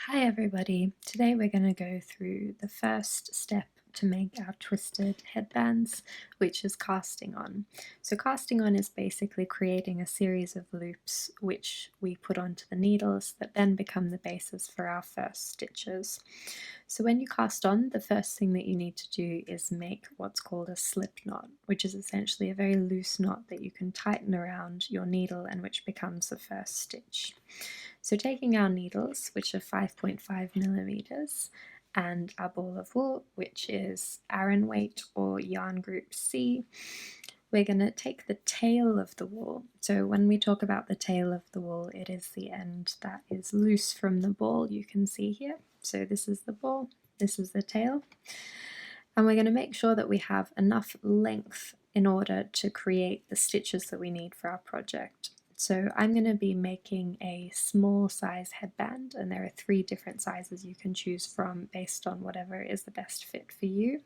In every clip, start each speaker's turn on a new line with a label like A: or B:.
A: Hi everybody, today we're going to go through the first step to make our twisted headbands, which is casting on. So casting on is basically creating a series of loops which we put onto the needles that then become the basis for our first stitches. So when you cast on, the first thing that you need to do is make what's called a slip knot, which is essentially a very loose knot that you can tighten around your needle and which becomes the first stitch. So taking our needles, which are 5.5 millimeters, and our ball of wool, which is Aran weight or yarn group C, we're going to take the tail of the wool. So when we talk about the tail of the wool, it is the end that is loose from the ball, you can see here. So this is the ball, this is the tail. And we're going to make sure that we have enough length in order to create the stitches that we need for our project. So I'm going to be making a small size headband, and there are 3 different sizes you can choose from based on whatever is the best fit for you.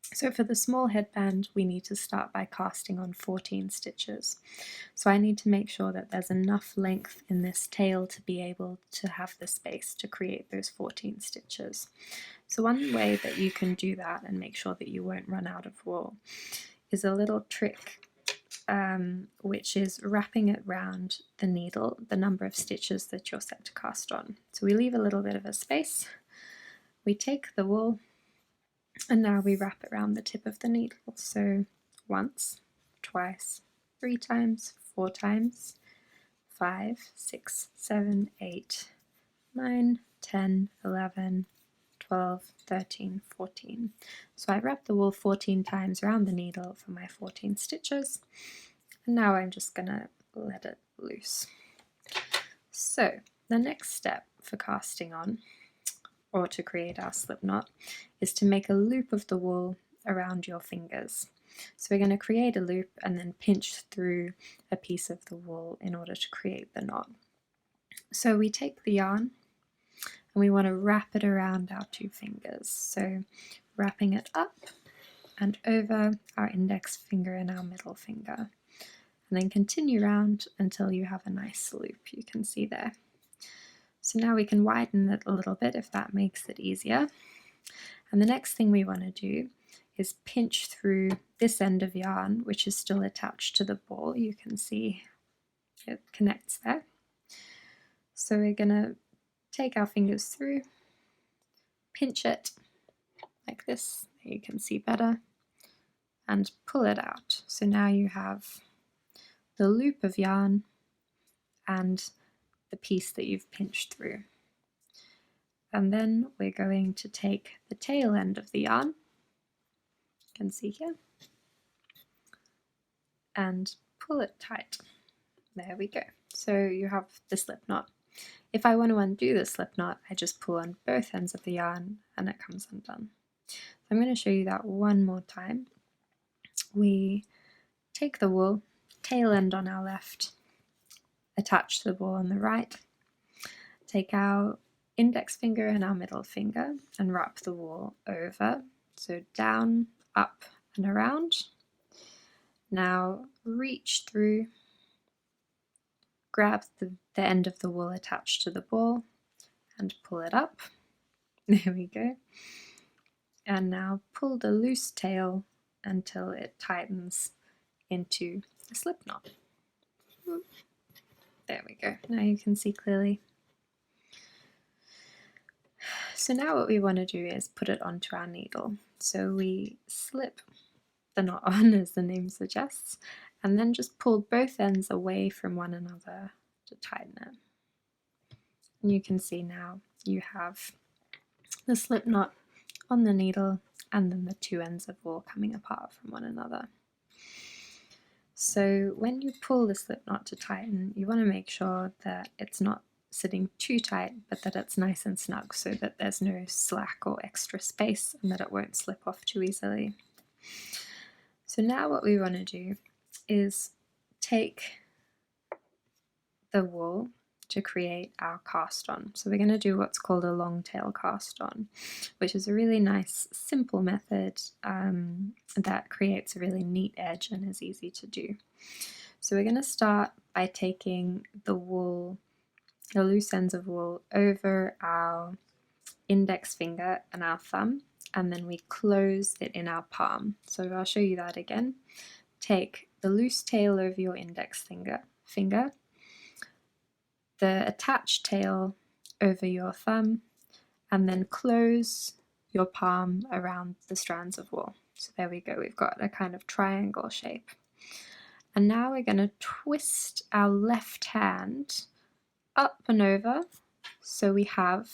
A: So for the small headband, we need to start by casting on 14 stitches. So I need to make sure that there's enough length in this tail to be able to have the space to create those 14 stitches. So one way that you can do that and make sure that you won't run out of wool is a little trick, which is wrapping it round the needle, the number of stitches that you're set to cast on. So we leave a little bit of a space, we take the wool, and now we wrap it around the tip of the needle. So once, twice, 3 times, 4 times, 5, 6, 7, 8, 9, 10, 11, 12, 13, 14. So I wrap the wool 14 times around the needle for my 14 stitches, and now I'm just going to let it loose. So the next step for casting on, or to create our slip knot, is to make a loop of the wool around your fingers. So we're going to create a loop and then pinch through a piece of the wool in order to create the knot. So we take the yarn and we want to wrap it around our 2 fingers. So wrapping it up and over our index finger and our middle finger. And then continue round until you have a nice loop, you can see there. So now we can widen it a little bit if that makes it easier. And the next thing we want to do is pinch through this end of yarn, which is still attached to the ball. You can see it connects there. So we're going to take our fingers through, pinch it like this, you can see better, and pull it out. So now you have the loop of yarn and the piece that you've pinched through. And then we're going to take the tail end of the yarn, you can see here, and pull it tight. There we go. So you have the slip knot. If I want to undo the slip knot, I just pull on both ends of the yarn and it comes undone. So I'm going to show you that one more time. We take the wool, tail end on our left, attach the ball on the right, take our index finger and our middle finger and wrap the wool over, so down, up and around. Now reach through, grab the end of the wool attached to the ball and pull it up. There we go. And now pull the loose tail until it tightens into a slip knot. There we go. Now you can see clearly. So now what we want to do is put it onto our needle. So we slip the knot on, as the name suggests, and then just pull both ends away from one another to tighten it. And you can see now you have the slip knot on the needle and then the 2 ends of wool coming apart from one another. So when you pull the slip knot to tighten, you want to make sure that it's not sitting too tight, but that it's nice and snug so that there's no slack or extra space and that it won't slip off too easily. So now what we want to do is take the wool to create our cast on. So we're going to do what's called a long tail cast on, which is a really nice simple method that creates a really neat edge and is easy to do. So we're going to start by taking the wool the loose ends of wool over our index finger and our thumb, and then we close it in our palm. So I'll show you that again. Take the loose tail over your index finger, the attached tail over your thumb, and then close your palm around the strands of wool. So there we go, we've got a kind of triangle shape. And now we're going to twist our left hand up and over so we have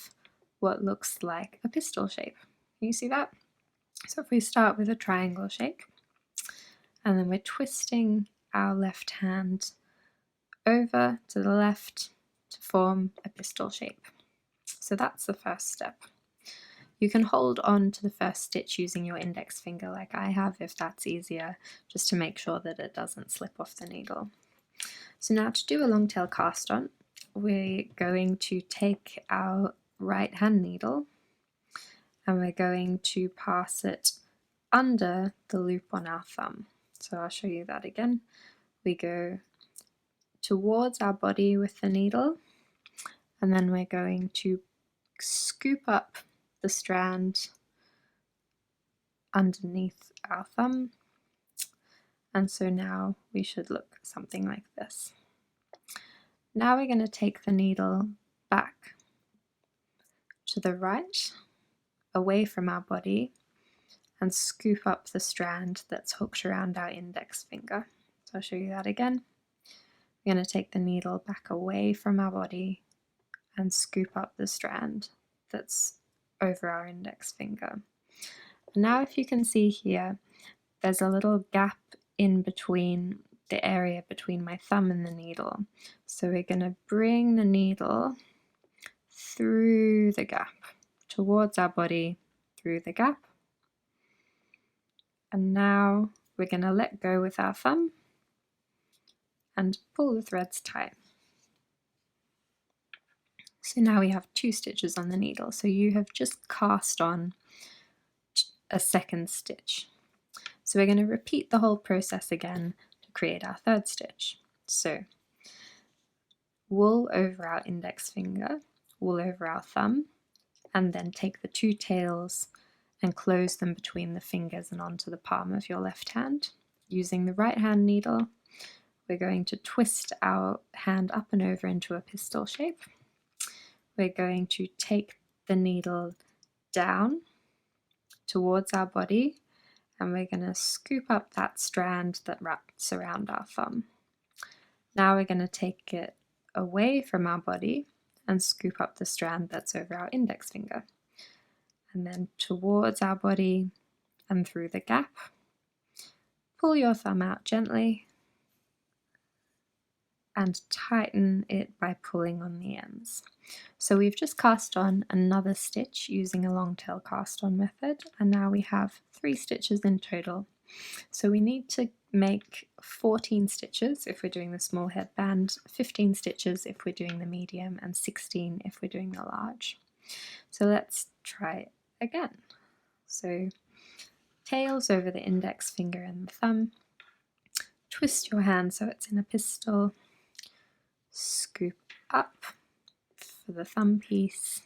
A: what looks like a pistol shape. Can you see that? So if we start with a triangle shape, and then we're twisting our left hand over to the left to form a pistol shape. So that's the first step. You can hold on to the first stitch using your index finger like I have if that's easier, just to make sure that it doesn't slip off the needle. So now to do a long tail cast on, we're going to take our right hand needle and we're going to pass it under the loop on our thumb. So I'll show you that again. We go towards our body with the needle, and then we're going to scoop up the strand underneath our thumb, and so now we should look something like this. Now we're going to take the needle back to the right, away from our body, and scoop up the strand that's hooked around our index finger. So I'll show you that again. We're going to take the needle back away from our body and scoop up the strand that's over our index finger. And now if you can see here, there's a little gap in between the area between my thumb and the needle. So we're going to bring the needle through the gap, towards our body, through the gap. And now we're going to let go with our thumb and pull the threads tight. So now we have 2 stitches on the needle. So you have just cast on a second stitch. So we're going to repeat the whole process again to create our 3rd stitch. So wool over our index finger, wool over our thumb, and then take the 2 tails and close them between the fingers and onto the palm of your left hand. Using the right hand needle, we're going to twist our hand up and over into a pistol shape. We're going to take the needle down towards our body, and we're going to scoop up that strand that wraps around our thumb. Now we're going to take it away from our body and scoop up the strand that's over our index finger. And then towards our body and through the gap. Pull your thumb out gently and tighten it by pulling on the ends. So we've just cast on another stitch using a long tail cast on method, and now we have 3 stitches in total. So we need to make 14 stitches if we're doing the small headband, 15 stitches if we're doing the medium, and 16 if we're doing the large. So let's try again. So tails over the index finger and the thumb, twist your hand so it's in a pistol, scoop up for the thumb piece,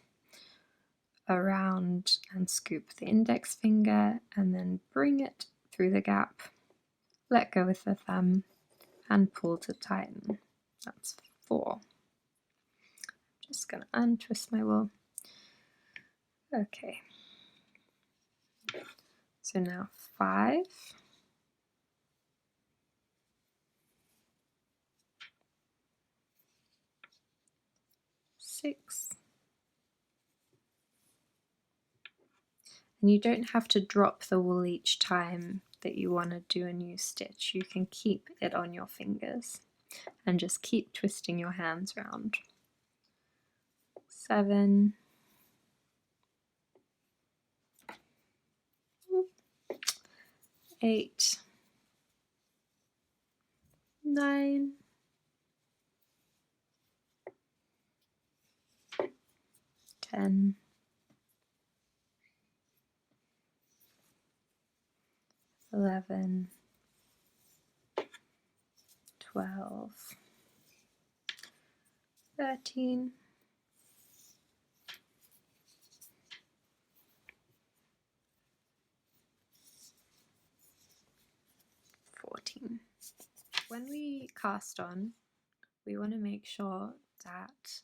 A: around and scoop the index finger, and then bring it through the gap, let go with the thumb and pull to tighten. That's 4. Just going to untwist my wool. Okay. So now 5, 6, and you don't have to drop the wool each time that you want to do a new stitch. You can keep it on your fingers and just keep twisting your hands round. 7, 8, 9, 10, 11, 12, 13, 14. When we cast on, we want to make sure that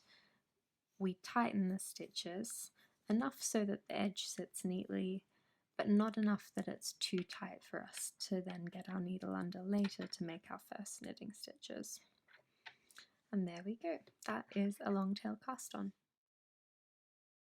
A: we tighten the stitches enough so that the edge sits neatly, but not enough that it's too tight for us to then get our needle under later to make our first knitting stitches. And there we go. That is a long tail cast on.